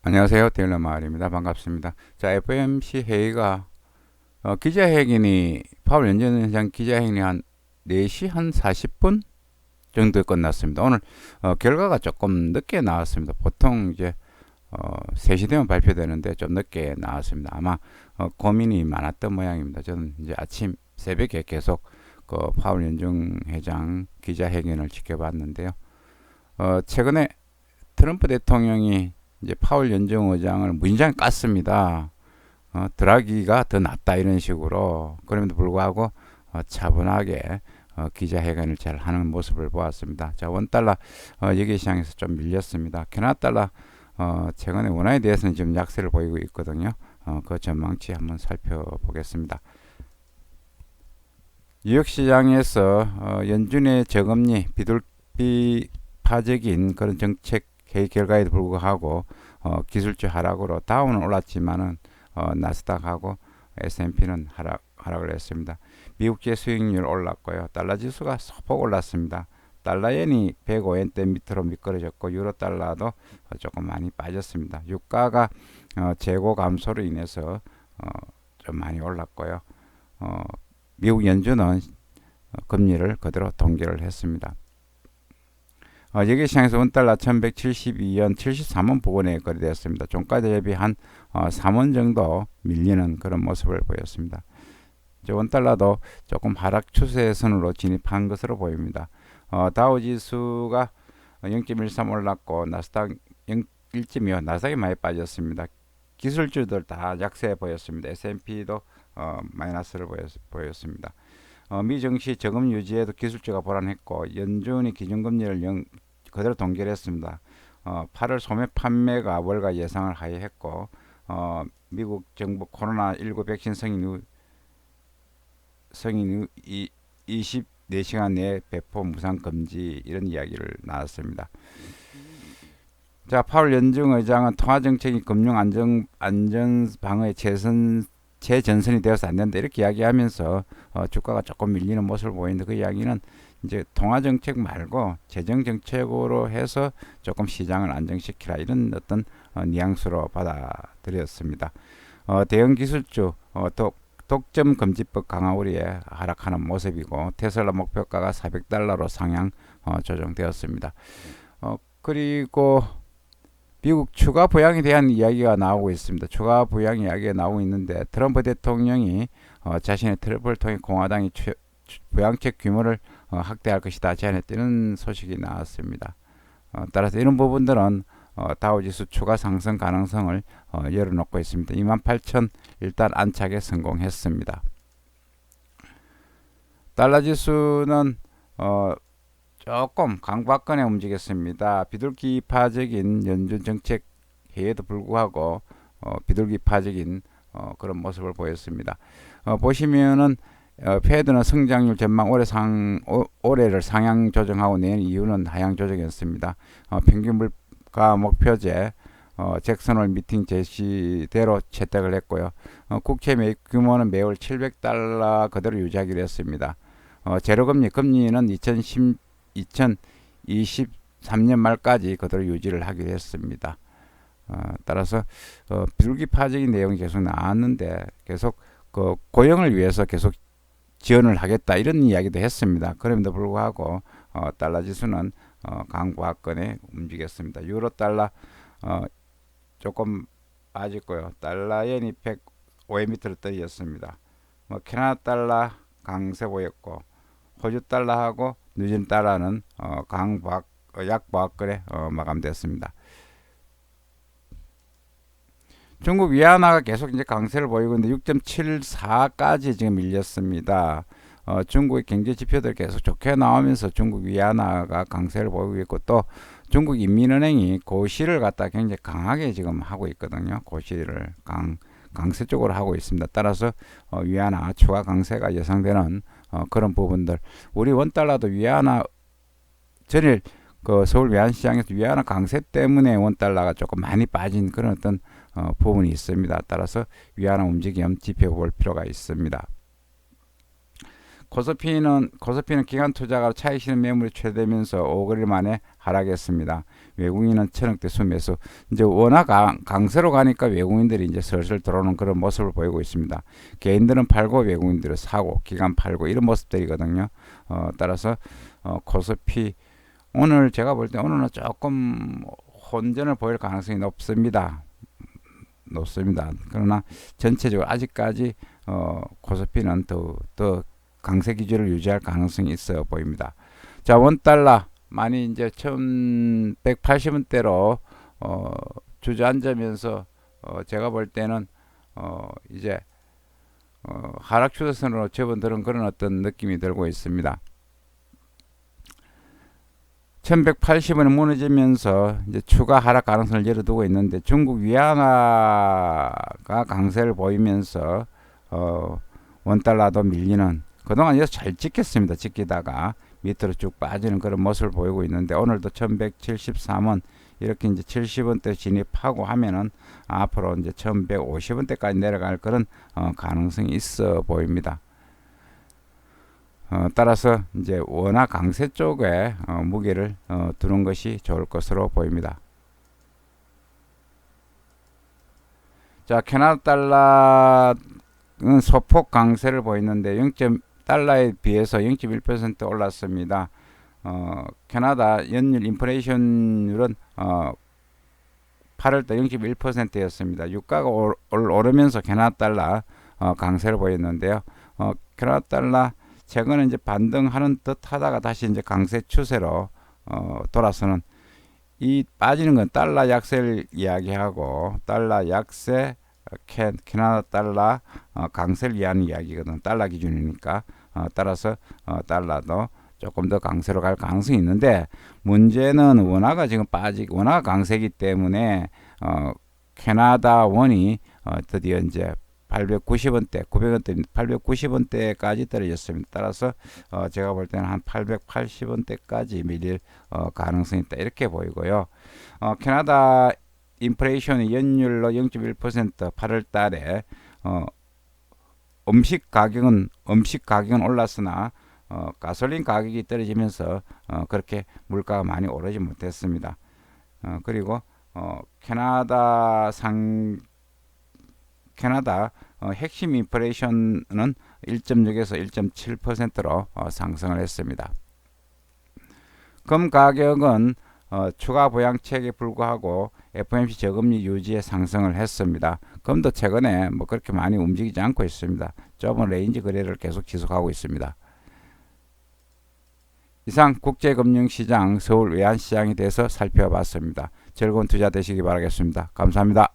안녕하세요. 테일러 마을입니다. 반갑습니다. 자, FOMC 회의가 기자회견이 파월 연준의장 기자회견이 한 4시 한 40분 정도에 끝났습니다. 오늘 결과가 조금 늦게 나왔습니다. 보통 이제 3시 되면 발표되는데 좀 늦게 나왔습니다. 아마 고민이 많았던 모양입니다. 저는 이제 아침 새벽에 계속 그 파월 연준 회장 기자회견을 지켜봤는데요. 최근에 트럼프 대통령이 이제 파월 연준 의장을 무진장 깠습니다. 드라기가 더 낫다 이런 식으로. 그럼에도 불구하고 차분하게 기자회견을 잘 하는 모습을 보았습니다. 자, 원달러 여기 시장에서 좀 밀렸습니다. 캐나다 달러 최근에 원화에 대해서는 지금 약세를 보이고 있거든요. 그 전망치 한번 살펴보겠습니다. 뉴욕 시장에서 연준의 저금리 비둘기 파적인 그런 정책 회의 결과에도 불구하고 기술주 하락으로 다우는 올랐지만은 나스닥하고 S&P는 하락을 했습니다. 미국제 수익률 올랐고요. 달러 지수가 소폭 올랐습니다. 달러엔이 105엔대 밑으로 미끄러졌고 유로 달러도 조금 많이 빠졌습니다. 유가가 재고 감소로 인해서 좀 많이 올랐고요. 미국 연준은 금리를 그대로 동결을 했습니다. 여기시장에서 원달러 1172원 73원 부근에 거래되었습니다. 종가 대비 한 3원 정도 밀리는 그런 모습을 보였습니다. 원달러도 조금 하락 추세선으로 진입한 것으로 보입니다. 다우지수가 0.13 올랐고 나스닥 1.25 나스닥이 많이 빠졌습니다. 기술주들 다 약세 보였습니다. S&P도 마이너스를 보였습니다. 미 증시 저금 유지에도 기술주가 불안했고 연준이 기준금리를 그대로 동결했습니다. 8월 소매 판매가 월가 예상을 하회했고 미국 정부 코로나19 백신 성인 후 24시간 내에 배포 무상 금지 이런 이야기를 나눴습니다. 자, 파월 연준 의장은 통화 정책이 금융 안전 방어에 재전선이 되어서 안 된다 이렇게 이야기하면서 주가가 조금 밀리는 모습을 보이는데 그 이야기는 이제 통화 정책 말고 재정 정책으로 해서 조금 시장을 안정시키라 이런 어떤 뉘앙스로 받아들였습니다. 대형 기술주 독점 금지법 강화 우려에 하락하는 모습이고 테슬라 목표가가 400달러로 상향 조정되었습니다. 그리고 미국 추가 부양에 대한 이야기가 나오고 있습니다. 추가 부양 이야기가 나오고 있는데 트럼프 대통령이 자신의 트럼프를 통해 공화당이 부양책 규모를 확대할 것이다 제안했다는 소식이 나왔습니다. 따라서 이런 부분들은 다우지수 추가 상승 가능성을 열어놓고 있습니다. 28,000 일단 안착에 성공했습니다. 달러지수는 조금 강박권에 움직였습니다. 비둘기파적인 연준 정책 회의에도 불구하고 비둘기파적인 그런 모습을 보였습니다. 보시면은 페드는 성장률 전망 올해를 상향 조정하고 내년 이유는 하향 조정이었습니다. 평균 물가 목표제 잭슨홀 미팅 제시대로 채택을 했고요. 국채 매입 규모는 매월 700달러 그대로 유지하기로 했습니다. 제로금리 금리는 2023년 말까지 그대로 유지를 하기로 했습니다. 따라서 비둘기파적인 내용이 계속 나왔는데 계속 그 고용을 위해서 계속 지원을 하겠다 이런 이야기도 했습니다. 그럼에도 불구하고 달러 지수는 강보합권에 움직였습니다. 유로 달러 조금 빠졌고요. 달러엔이 105엔 밑으로 떨어졌습니다. 캐나다 달러 강세 보였고 호주 달러하고 뉴질랜드 달러는 약보합권에 마감됐습니다. 중국 위안화가 계속 이제 강세를 보이고 있는데 6.74까지 지금 밀렸습니다. 중국의 경제 지표들 계속 좋게 나오면서 중국 위안화가 강세를 보이고 있고 또 중국 인민은행이 고시를 갖다 굉장히 강하게 지금 하고 있거든요. 고시를 강세 쪽으로 하고 있습니다. 따라서 위안화 추가 강세가 예상되는 그런 부분들. 우리 원달러도 위안화 전일 그 서울 외환시장에서 위안화 강세 때문에 원달러가 조금 많이 빠진 그런 어떤 부분이 있습니다. 따라서 위안화 움직임 지켜볼 필요가 있습니다. 코스피는 기관 투자가 차익 실현 매물이 최대면서 5거래일 만에 하락했습니다. 외국인은 천억대 순매수. 이제 워낙 강세로 가니까 외국인들이 이제 슬슬 들어오는 그런 모습을 보이고 있습니다. 개인들은 팔고 외국인들은 사고, 기관 팔고 이런 모습들이거든요. 따라서 코스피 오늘 제가 볼 때 오늘은 조금 혼전을 보일 가능성이 높습니다. 그러나 전체적으로 아직까지 코스피는 더 강세 기조를 유지할 가능성이 있어 보입니다. 자, 원달러 많이 이제 1180원대로 주저앉으면서 제가 볼 때는 이제 하락 추세선으로 접어드는 그런 어떤 느낌이 들고 있습니다. 1180원이 무너지면서 이제 추가 하락 가능성을 열어두고 있는데 중국 위안화가 강세를 보이면서 원달러도 밀리는 그동안 여기서 잘 찍혔습니다. 찍히다가 밑으로 쭉 빠지는 그런 모습을 보이고 있는데 오늘도 1173원 이렇게 이제 70원대 진입하고 하면은 앞으로 이제 1150원대까지 내려갈 그런 가능성이 있어 보입니다. 따라서 이제 원화 강세 쪽에 무게를 두는 것이 좋을 것으로 보입니다. 자, 캐나다 달러는 소폭 강세를 보이는데 달러에 비해서 0.1% 올랐습니다. 캐나다 연율 인플레이션율은 8월달 0.1%였습니다. 유가가 오르면서 캐나다 달러 강세를 보였는데요. 캐나다 달러 최근에 이제 반등하는 듯 하다가 다시 이제 강세 추세로 돌아서는 이 빠지는 건 달러 약세를 이야기하고 달러 약세 캐나다 달러 강세를 위한 이야기거든. 달러 기준이니까 따라서 달러도 조금 더 강세로 갈 가능성이 있는데 문제는 원화가 지금 원화가 강세이기 때문에 캐나다 원이 드디어 이제 890원대, 900원대, 890원대까지 떨어졌습니다. 따라서 제가 볼 때는 한 880원대까지 밀릴 가능성이 있다 이렇게 보이고요. 캐나다 인플레이션이 연율로 0.1% 8월 달에 음식 가격은 올랐으나 가솔린 가격이 떨어지면서 그렇게 물가가 많이 오르지 못했습니다. 그리고 캐나다 핵심 인플레이션은 1.6에서 1.7%로 상승을 했습니다. 금 가격은 추가 부양책에 불구하고 FOMC 저금리 유지에 상승을 했습니다. 금도 최근에 뭐 그렇게 많이 움직이지 않고 있습니다. 좁은 레인지 거래를 계속 지속하고 있습니다. 이상 국제금융시장 서울 외환시장에 대해서 살펴봤습니다. 즐거운 투자 되시기 바라겠습니다. 감사합니다.